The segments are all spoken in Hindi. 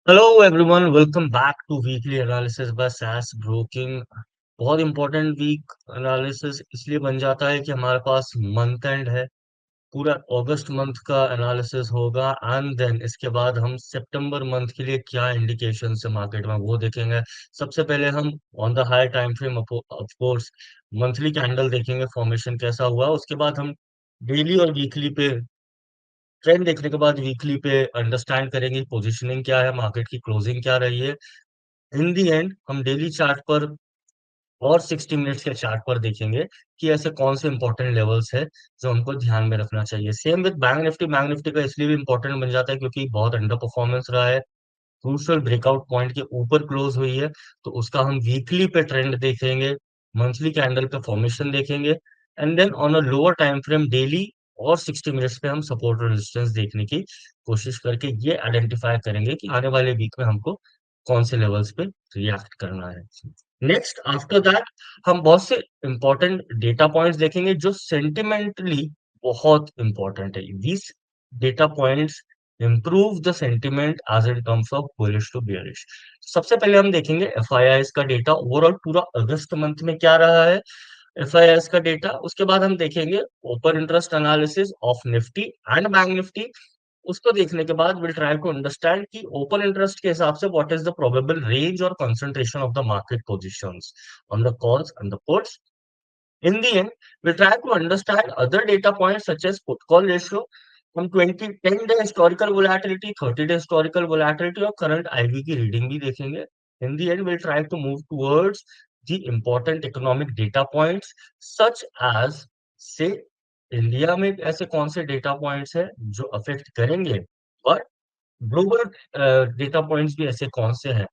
Hello everyone, welcome back to weekly analysis by SAS broking. बहुत इंपॉर्टेंट वीक एनालिसिस इसलिए बन जाता है कि हमारे पास मंथ एंड है। पूरा अगस्त मंथ का एनालिसिस होगा एंड देन इसके बाद हम सितंबर मंथ के लिए क्या इंडिकेशन है मार्केट में वो देखेंगे। सबसे पहले हम on the high time frame of course monthly candle देखेंगे, फॉर्मेशन कैसा हुआ। उसके बाद हम डेली और वीकली पे ट्रेंड देखने के बाद वीकली पे अंडरस्टैंड करेंगे पोजीशनिंग क्या है, मार्केट की क्लोजिंग क्या रही है। इन दी एंड हम डेली चार्ट पर और 60 मिनट्स के चार्ट पर देखेंगे कि ऐसे कौन से इंपॉर्टेंट लेवल्स है जो हमको ध्यान में रखना चाहिए। सेम विद बैंक निफ्टी का इसलिए भी इंपॉर्टेंट बन जाता है क्योंकि बहुत अंडर परफॉर्मेंस रहा है। क्रूशियल ब्रेकआउट पॉइंट के ऊपर क्लोज हुई है, तो उसका हम वीकली पे ट्रेंड देखेंगे, मंथली कैंडल पे फॉर्मेशन देखेंगे and then on a lower time frame daily और 60 मिनट्स पे हम सपोर्ट और रेजिस्टेंस देखने की कोशिश करके ये आइडेंटिफाई करेंगे कि आने वाले वीक में हमको कौन से लेवल्स पे रिएक्ट करना है। नेक्स्ट आफ्टर दैट हम बहुत से इंपॉर्टेंट डेटा पॉइंट्स देखेंगे जो सेंटिमेंटली बहुत इंपॉर्टेंट है। these data points improve the sentiment as in terms of bullish to bearish। सबसे पहले हम देखेंगे एफआईआईएस का डेटा ओवरऑल पूरा अगस्त मंथ में क्या रहा है, एफआईआईएस का डेटा। उसके बाद हम देखेंगे open interest analysis of Nifty and bank Nifty. उसको देखने के बाद विल ट्राई टू अंडरस्टैंड कि ओपन इंटरेस्ट के हिसाब से what is the probable range और concentration of the market positions on the calls and the puts. In the end, we try to understand other data points such as put call ratio from 10-day historical volatility, 30-day historical volatility और current IV की रीडिंग भी देखेंगे। In the end, we'll try to move towards the important economic data points such as say India में ऐसे कौन से डेटा पॉइंट्स है जो अफेक्ट करेंगे और ग्लोबल डेटा पॉइंट्स भी ऐसे कौन से हैं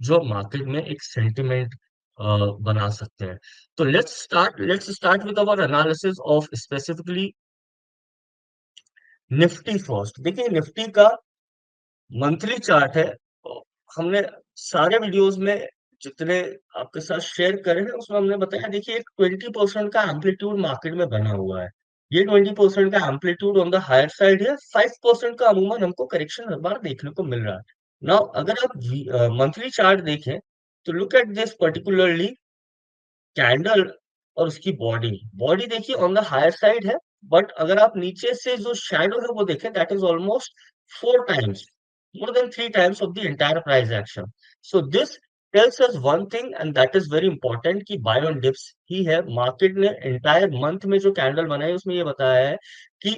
जो मार्केट में एक सेंटिमेंट बना सकते हैं। तो let's start with our analysis of specifically Nifty first. देखिए निफ्टी का मंथली चार्ट है। हमने सारे वीडियोस में जितने आपके साथ शेयर करे हैं उसमें हमने बताया, देखिए एक 20% का एम्पलीट्यूड मार्केट में बना हुआ है। ये 20% का amplitude on the higher side है, 5% का अमूमन हमको करेक्शन हर बार देखने को मिल रहा है। नाउ अगर आप मंथली चार्ट देखें तो look at this particularly candle और उसकी बॉडी। बॉडी देखिए ऑन द हायर साइड है, बट अगर आप नीचे से जो शैडो है वो देखें that is almost 4 times, more than 3 times of the entire price action. So this tells us one thing and that is very important कि buy on dips ही है। मार्केट ने एंटायर मंथ में जो कैंडल बनाई उसमें ये बताया है कि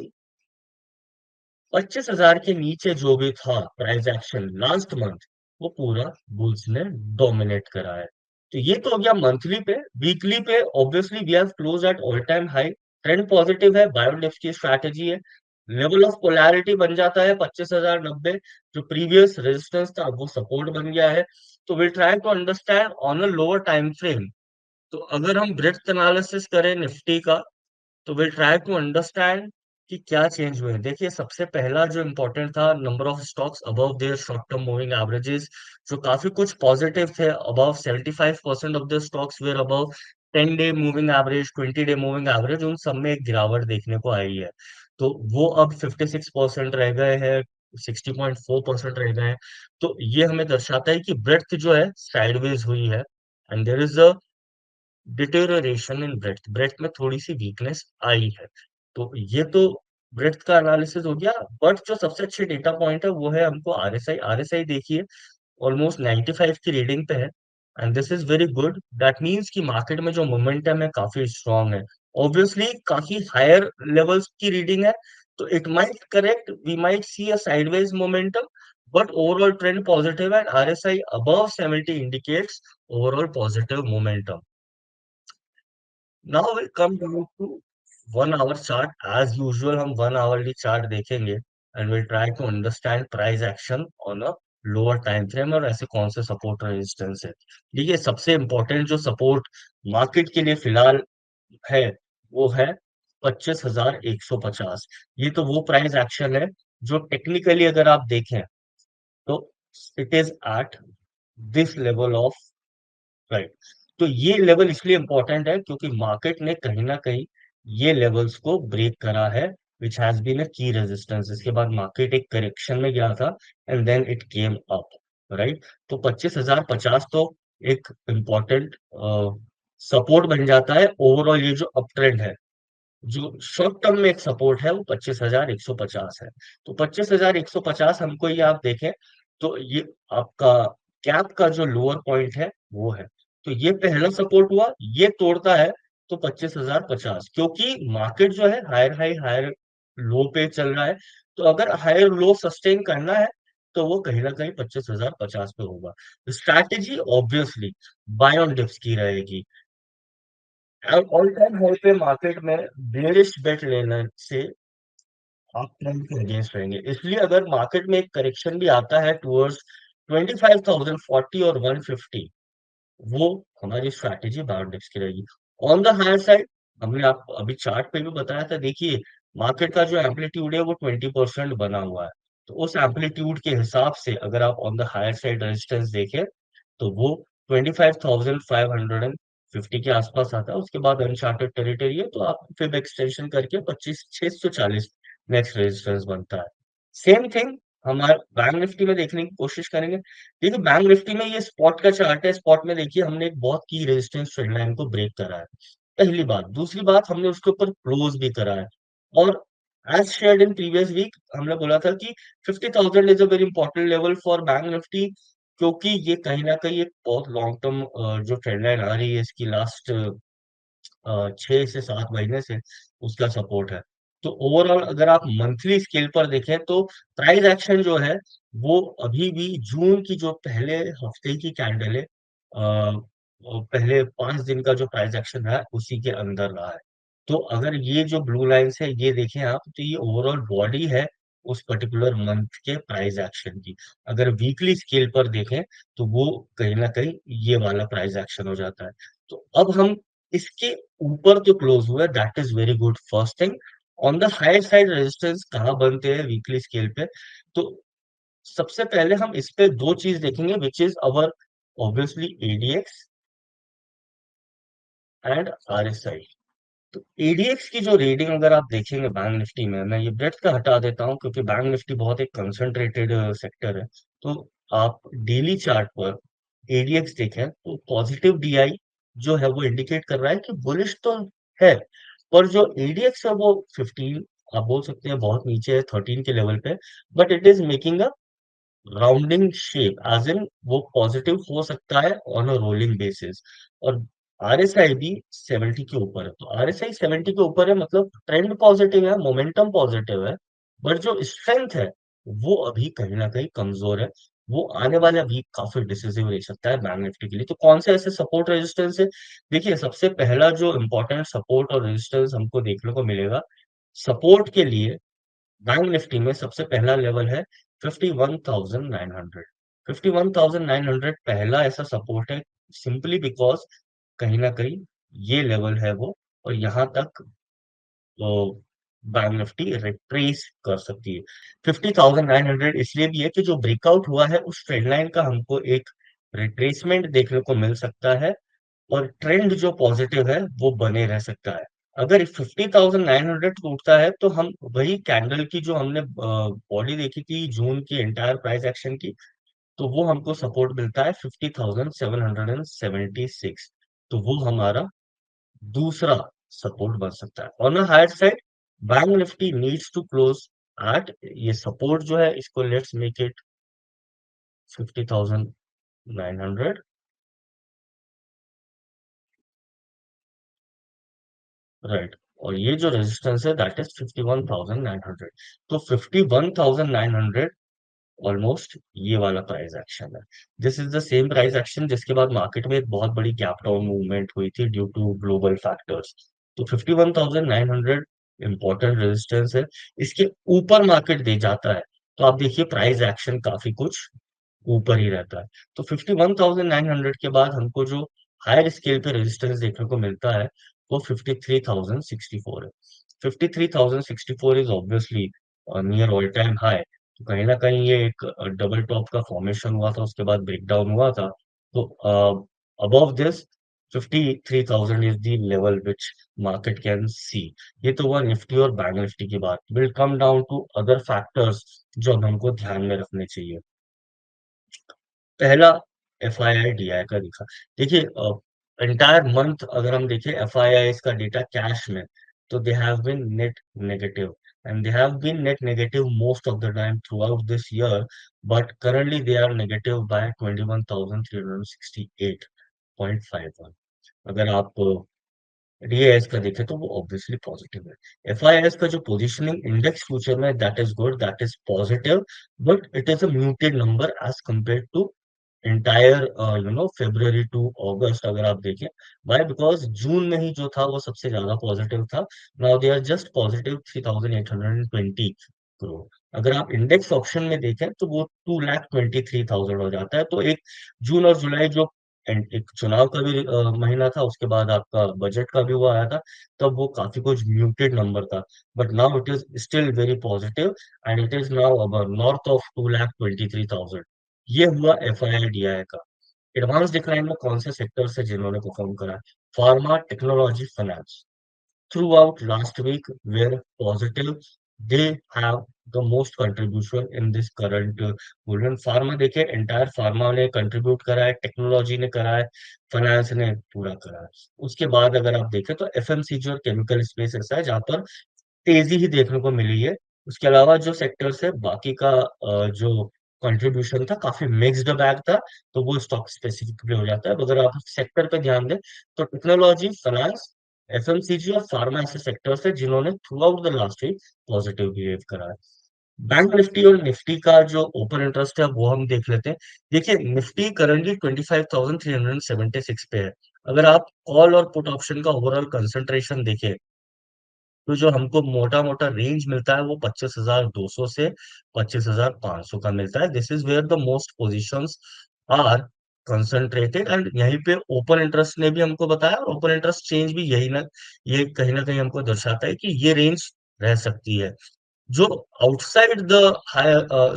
25,000 के नीचे जो भी था प्राइस एक्शन लास्ट मंथ वो पूरा बुल्स ने डोमिनेट करा है। तो ये तो हो गया मंथली पे। वीकली पे obviously we have close at all time high, trend positive है, बाय ऑन डिप्स की स्ट्रैटेजी है। लेवल ऑफ पोलैरिटी बन जाता है 25,090, जो प्रीवियस रेजिस्टेंस था वो सपोर्ट बन गया है। तो will try to understand on a lower time frame. तो अगर हम ब्रेड्थ एनालिसिस करें निफ्टी का तो विल ट्राई टू अंडरस्टैंड कि क्या चेंज हुए। देखिए सबसे पहला जो इम्पोर्टेंट था, number of stocks above their short term moving averages, जो काफी कुछ पॉजिटिव थे। Above 75% of the stocks were above 10-day moving average, 20-day moving average, उन सब में एक गिरावट देखने को आई है। तो वो अब 56% रह गए हैं, 60.4% रह गए हैं। तो ये हमें दर्शाता है कि ब्रेड्थ जो है साइडवेज हुई है and there is a deterioration in breadth. Breadth में थोड़ी सी वीकनेस आई है। तो ये तो ब्रेड्थ का एनालिसिस हो गया। बट जो सबसे अच्छे डेटा पॉइंट है वो है हमको आरएसआई। आरएसआई देखिए ऑलमोस्ट 95 की रीडिंग पे है and this is very good. That means कि मार्केट में जो मोमेंटम है काफी स्ट्रांग है। ऑब्वियसली काफी हायर लेवल्स की रीडिंग है, तो it might correct, we might see a sideways momentum, but overall trend positive and RSI above 70 indicates overall positive momentum. Now will come down to 1 hour chart. As usual हम 1 आवरली चार्ट देखेंगे and will try to understand price action on a lower time frame और ऐसे कौन से सपोर्ट रेजिस्टेंस है। देखिए सबसे इंपॉर्टेंट जो सपोर्ट मार्केट के लिए फिलहाल है वो है 25,150। ये तो वो प्राइस एक्शन है जो टेक्निकली अगर आप देखें तो it is at this level of, right. तो ये लेवल इसलिए इंपॉर्टेंट है क्योंकि मार्केट ने कहीं ना कहीं ये लेवल्स को ब्रेक करा है, विच हैज बीन अ की रेजिस्टेंस। इसके बाद मार्केट एक करेक्शन में गया था and then it came up. Right? तो 25,050 तो एक इम्पोर्टेंट सपोर्ट बन जाता है ओवरऑल ये जो अप ट्रेंड है। जो शॉर्ट टर्म में एक सपोर्ट है वो 25,150 है। तो 25,150 हमको ये आप देखें तो ये आपका कैप का जो लोअर पॉइंट है वो है। तो ये पहला सपोर्ट हुआ, ये तोड़ता है तो 25,050, क्योंकि मार्केट जो है हायर हाई हायर लो पे चल रहा है। तो अगर हायर लो सस्टेन करना है तो वो कहीं ना कहीं 25,050 पे होगा। Strategy obviously buy on dips की रहेगी। ऑल टाइम हाई पे मार्केट में बेरिश बेट लेने से आप ट्रेंड के अगेंस्ट रहेंगे। इसलिए अगर मार्केट में एक करेक्शन भी आता है टुवर्ड्स 25,040 और 150, वो हमारी स्ट्रैटेजी बायोंडेक्स की रहेगी। ऑन द हायर साइड हमने आप अभी चार्ट पे भी बताया था, देखिए मार्केट का जो एम्पलीट्यूड है वो 20% बना हुआ है। तो उस एम्पलीट्यूड के हिसाब से अगर आप on the higher side resistance देखें तो वो 25,550 के आसपास आता है। उसके बाद अनचार्टेड टेरिटरी है, तो आप फिर एक्सटेंशन करके 25,640 नेक्स्ट रेजिस्टेंस बनता है। सेम थिंग हमारे बैंक निफ्टी में देखने की कोशिश करेंगे। देखिए बैंक निफ्टी में ये स्पॉट का चार्ट है, स्पॉट में देखिए हमने एक बहुत की रेजिस्टेंस ट्रेंड लाइन को ब्रेक करा है। पहली बात, दूसरी बात हमने उसके ऊपर क्लोज भी करा है। और as shared in previous week हमने बोला था कि 50,000 is a very important level for bank Nifty, क्योंकि ये कहीं न कहीं एक बहुत लॉन्ग टर्म जो ट्रेंड लाइन आ रही है इसकी लास्ट 6 से 7 महीने से उसका सपोर्ट है। तो ओवरऑल अगर आप मंथली स्केल पर देखें तो प्राइस एक्शन जो है वो अभी भी जून की जो पहले हफ्ते की कैंडल है, पहले 5 दिन का जो प्राइस एक्शन रहा है उसी के अंदर रहा है। तो अगर ये जो ब्लू लाइन्स है ये देखें आप तो ये ओवरऑल बॉडी है उस पर्टिकुलर मंथ के प्राइस एक्शन की। अगर वीकली स्केल पर देखें तो वो कहीं न कहीं ये वाला प्राइस एक्शन हो जाता है। तो अब हम इसके ऊपर जो क्लोज हुआ है that is very good first thing. On the higher side resistance कहाँ बनते हैं वीकली स्केल पे? तो सबसे पहले हम इस पे दो चीज देखेंगे which is our obviously ADX and RSI. तो एडीएक्स की जो रीडिंग अगर आप देखेंगे बैंक निफ्टी में, मैं ये ब्रेथ का हटा देता हूँ क्योंकि बैंक निफ्टी बहुत एक कंसंट्रेटेड सेक्टर है। तो आप डेली चार्ट पर एडीएक्स देखें तो पॉजिटिव डीआई जो है वो इंडिकेट कर रहा है कि बुलिश तो है, पर जो एडीएक्स है वो 15, आप बोल सकते हैं बहुत नीचे है 13 के लेवल पे, but it is making a rounding shape as in वो पॉजिटिव हो सकता है ऑन अ रोलिंग बेसिस। और आरएसआई भी 70 के ऊपर है, तो आरएसआई 70 के ऊपर है मतलब ट्रेंड पॉजिटिव है, मोमेंटम पॉजिटिव है, बट जो स्ट्रेंथ है वो अभी कहीं ना कहीं कमजोर है। वो आने वाला वीक काफी डिसिसिव रह सकता है बैंक निफ्टी के लिए। तो कौन से ऐसे सपोर्ट रेजिस्टेंस है? देखिए सबसे पहला जो इंपॉर्टेंट सपोर्ट और रेजिस्टेंस हमको देखने को मिलेगा सपोर्ट के लिए बैंक निफ्टी में, सबसे पहला लेवल है 51,900। 51,900 पहला ऐसा सपोर्ट है, सिंपली बिकॉज कहीं ना कहीं ये लेवल है वो, और यहाँ तक तो बैंक निफ्टी रिट्रेस कर सकती है। 50,900 इसलिए भी है कि जो ब्रेकआउट हुआ है उस ट्रेंड लाइन का हमको एक रिट्रेसमेंट देखने को मिल सकता है, और ट्रेंड जो पॉजिटिव है वो बने रह सकता है। अगर 50,900 टूटता है तो हम वही कैंडल की जो हमने बॉडी देखी थी जून की एंटायर प्राइस एक्शन की, तो वो हमको सपोर्ट मिलता है 50,776। तो वो हमारा दूसरा सपोर्ट बन सकता है। On the higher side bank Nifty needs to close at ये सपोर्ट जो है इसको लेट्स मेक इट 50,900, राइट। और ये जो रेजिस्टेंस है दैट इज 51,900। तो 51,900 ऑलमोस्ट ये वाला प्राइस एक्शन है। This is the same price action जिसके बाद मार्केट में एक बहुत बड़ी गैप डाउन मूवमेंट हुई थी ड्यू टू ग्लोबल फैक्टर्स। तो 51,900 इंपॉर्टेंट रेजिस्टेंस है। इसके ऊपर मार्केट दे जाता है तो आप देखिए प्राइस एक्शन काफी कुछ ऊपर ही रहता है। तो 51,900 के बाद हमको जो हायर स्केल पे रेजिस्टेंस देखने को मिलता है वो 53,064 है। 53,064 is obviously near all time high. तो कहीं ना कहीं ये एक डबल टॉप का फॉर्मेशन हुआ था, उसके बाद ब्रेकडाउन हुआ था। तो above this 53,000 is the level which market can see. ये तो हुआ निफ्टी और बैंक निफ्टी की बात। Will come down to other factors जो अब हमको ध्यान में रखने चाहिए। पहला एफआईआई का दिखा। देखिए एंटायर मंथ अगर हम देखें एफआईआई का डेटा कैश में, तो they have been net negative, and they have been net negative most of the time throughout this year, but currently they are negative by 21,368.51। अगर आप डीएएस का देखें तो वो ऑब्वियसली पॉजिटिव है। एफआईएस का जो पोजीशनिंग इंडेक्स फ्यूचर में, that is good, that is positive, but it is a muted number as compare to entire February to अगस्त अगर आप देखें। व्हाई? बिकॉज जून में ही जो था वो सबसे ज्यादा पॉजिटिव था। Now they are just positive 3,820 crore. अगर आप इंडेक्स ऑप्शन में देखें तो वो 2,23,000 हो जाता है। तो एक जून और जुलाई जो एक चुनाव का भी महीना था, उसके बाद आपका बजट का भी वो आया था, तब वो काफी कुछ म्यूटेड नंबर था। But now it is still very positive, and it is now about north of 2,23,000। ये हुआ एफआईआई का। एडवांस डिक्लाइन में कौन से सेक्टर से जिन्होंने परफॉर्म करा है? Pharma, technology, finance throughout last week were positive. They have the most contribution in this current Boolean. Pharma देखिए, एंटायर फार्मा ने कंट्रीब्यूट करा है, टेक्नोलॉजी ने करा है, फाइनेंस ने पूरा करा है। उसके बाद अगर आप देखें तो एफएमसीजी और केमिकल स्पेस ऐसा है जहाँ पर तेजी ही देखने को मिली है। उसके अलावा जो सेक्टर्स है बाकी का जो कंट्रीब्यूशन था काफी मिक्स्ड बैग था, तो वो स्टॉक स्पेसिफिक भी हो जाता है। अगर आप सेक्टर पे ध्यान दें तो टेक्नोलॉजी, फाइनेंस, एफएमसीजी और फार्मा ऐसे सेक्टर्स है जिन्होंने throughout the last week positive behave करा है। बैंक निफ्टी और निफ्टी का जो ओपन इंटरेस्ट है वो हम देख लेते हैं। देखिए निफ्टी करंटली 25,376 पे है। अगर आप कॉल और पुट ऑप्शन का ओवरऑल कंसंट्रेशन देखें तो जो हमको मोटा-मोटा रेंज मिलता है वो 25,200 से 25,500 का मिलता है। This is where the most positions are concentrated, and यहीं पे ओपन इंटरेस्ट ने भी हमको बताया, और ओपन इंटरेस्ट चेंज भी यही ना, ये कहीं न कहीं हमको दर्शाता है कि ये रेंज रह सकती है। जो आउटसाइड द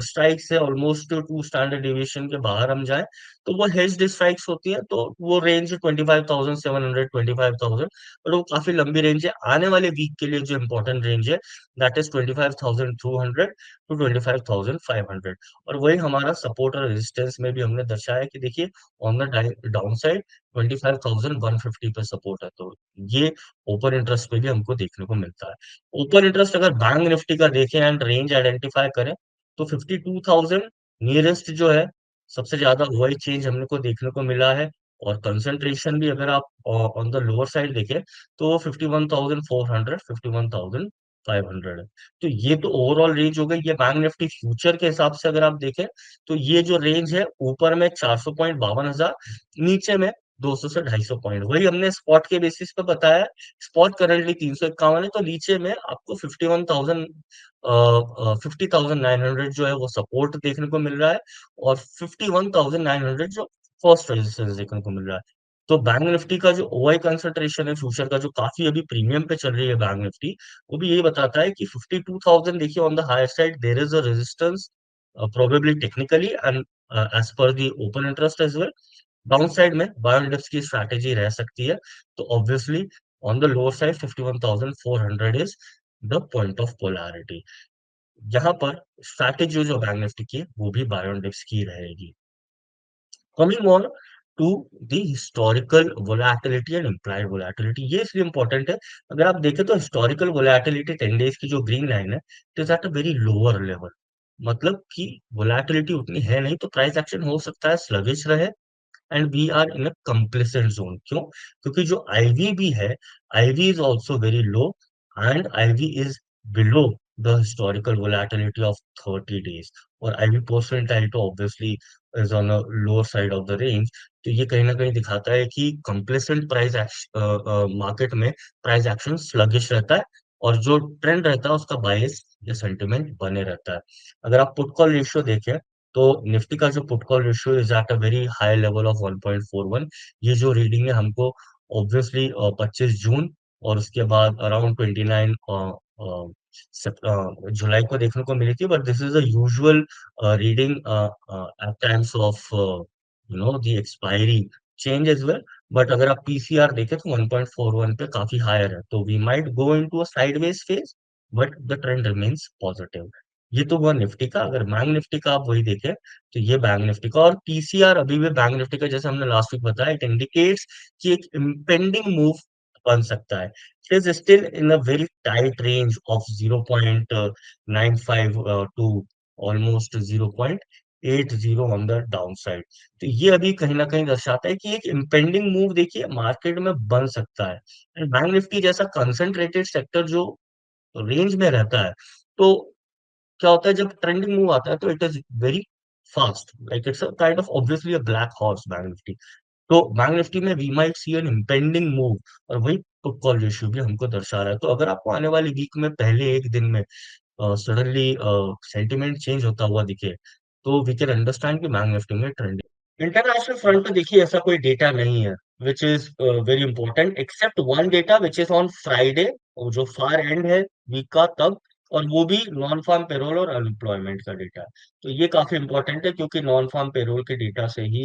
स्ट्राइक से ऑलमोस्ट 2 स्टैंडर्ड डेविएशन के बाहर हम जाएँ, तो वो हेज्ड स्ट्राइक्स होती हैं, तो वो रेंज 25,700, 25,000, और वो काफ़ी लंबी रेंज है। आने वाले वीक के लिए जो इम्पोर्टेंट रेंज है, दैट इज़ 25,200 टू 25,500, और वही हमारा सपोर्ट और रेजिस्टेंस में भी हमने दर्शाया कि देखिए ऑन द डाउन साइड 25,150 पे सपोर्ट है। तो ये ओपन इंटरेस्ट पे भी हमको देखने को मिलता है। ओपन इंटरेस्ट अगर बैंक निफ्टी का देखें एंड रेंज आइडेंटिफाई करें, तो 52,000 नियरेस्ट जो है, सबसे ज्यादा वही चेंज हमने को देखने को मिला है। और कंसंट्रेशन भी अगर आप ऑन द लोअर साइड देखें तो 51,400, 51,500 है। तो ये तो ओवरऑल रेंज हो गई। ये बैंक निफ्टी फ्यूचर के हिसाब से अगर आप देखें तो ये जो रेंज है, ऊपर में 400 पॉइंट 52,000, नीचे में 200 से 250 पॉइंट, वही हमने स्पॉट के बेसिस पे बताया। स्पॉट करंटली 351 है, तो नीचे में आपको 51,000 50,900 जो है वो सपोर्ट देखने को मिल रहा है, और 51,900 जो फर्स्ट रेजिस्टेंस देखने को मिल रहा है। तो बैंक निफ्टी का जो ओआई कंसंट्रेशन है फ्यूचर का, जो काफी अभी प्रीमियम पे चल रही है बैंक निफ्टी, वो भी यही बताता है कि 52,000 देखिए on the higher side there is a resistance, probably technically and as per the open interest as well. Downside में बाय डिप्स की स्ट्रैटेजी रह सकती है। तो obviously on the lower side 51,400 is the point of polarity. यहाँ पर स्ट्रैटेजी जो बैंक निफ्टी की है, वो भी बाय डिप्स की रहेगी। Coming on to the historical volatility and implied volatility, ये इसलिए इंपॉर्टेंट है। अगर आप देखें तो हिस्टोरिकल वोलैटिलिटी 10 डेज की जो ग्रीन लाइन है, it is at a very lower level. मतलब कि वोलैटिलिटी उतनी है नहीं, तो प्राइस एक्शन हो सकता है स्लगिश रहे, and we are in a complacent zone. क्यों? क्योंकि जो आईवी भी है, IV is also very low, and IV is below the historical volatility of 30 days, और आईवी परसेंटाइल तो obviously is on a lower side of the range. तो ये कहीं ना कहीं दिखाता है कि कंप्लेसेंट प्राइस मार्केट में प्राइस एक्शन स्लगिश रहता है, और जो ट्रेंड रहता है उसका बायस या सेंटिमेंट बने रहता है। अगर आप पुट कॉल रेशियो देखें तो निफ्टी का जो put call ratio is at a very high level of 1.41। ये जो रीडिंग है हमको ऑब्वियसली 25 जून और उसके बाद अराउंड 29 जुलाई को देखने को मिली थी, but this is a usual reading at times of the expiry change as well. But अगर आप पीसीआर देखें तो 1.41 पे काफी हायर है, तो we might go into a sideways phase, but the trend remains positive. ये तो हुआ निफ्टी का। अगर बैंक निफ्टी का आप वही देखें तो ये बैंक निफ्टी का, और पीसीआर अभी भी बैंक निफ्टी का जैसे हमने लास्ट वीक बताया, इट इंडिकेट्स कि एक इम्पेंडिंग मूव बन सकता है। It is still in a very tight range of 0.95 to almost 0.80 on the down side. तो ये अभी कहीं ना कहीं दर्शाता है कि एक इम्पेंडिंग मूव देखिए मार्केट में बन सकता है। एंड बैंक निफ्टी जैसा कंसंट्रेटेड सेक्टर जो रेंज में रहता है, तो क्या होता है जब ट्रेंडिंग मूव आता है तो it is very fast, like it's kind of obviously a black horse bank Nifty. तो बैंक निफ्टी में we might see an impending move, और वही पुट कॉल रेशियो भी हमको दर्शा रहा है। तो अगर आपको आने वाली वीक में पहले एक दिन में सडनली सेंटिमेंट चेंज होता हुआ दिखे, तो वी कैन अंडरस्टैंड कि बैंक निफ्टी में ट्रेंडिंग। इंटरनेशनल फ्रंट पे देखिए ऐसा कोई डेटा नहीं है which is very important, except one data which is on Friday, जो फार एंड है वीक का तब, और वो भी नॉन फार्म पेरोल और अनएम्प्लॉयमेंट का डेटा। तो ये काफी इंपॉर्टेंट है क्योंकि नॉन फार्म पेरोल के डेटा से ही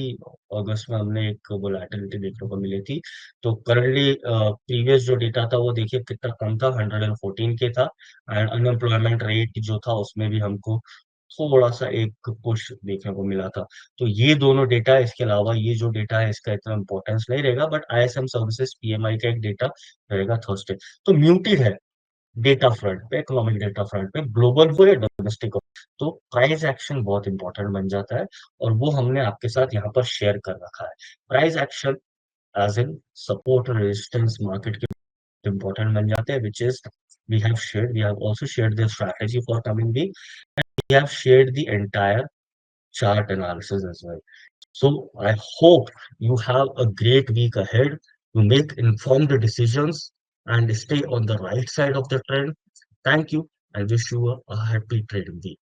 अगस्त में हमने एक वोलेटिलिटी देखने को मिली थी। तो करंटली प्रीवियस जो डेटा था वो देखिए कितना कम था, 114 के था। एंड अनएम्प्लॉयमेंट रेट जो था उसमें भी हमको थोड़ा सा एक पुश देखने को मिला था। तो ये दोनों डेटा, इसके अलावा ये जो डेटा है इसका इतना इंपॉर्टेंस नहीं रहेगा, बट आईएसएम सर्विसेज पीएमआई का एक डेटा रहेगा थर्सडे। तो म्यूटेड है डेटा फ्रंट पे, इकोनॉमिक डेटा फ्रंट पे, ग्लोबल हो या डोमेस्टिक हो। तो प्राइस एक्शन बहुत इंपॉर्टेंट बन जाता है, और वो हमने आपके साथ यहाँ पर शेयर कर रखा है। Price action as in support और रेजिस्टेंस मार्केट के इंपॉर्टेंट बन जाते हैं, which is we have also shared the strategy for coming week. We have shared the entire chart analysis as well. So I hope you have a great week ahead to make informed decisions and stay on the right side of the trend. Thank you. I wish you a happy trading week.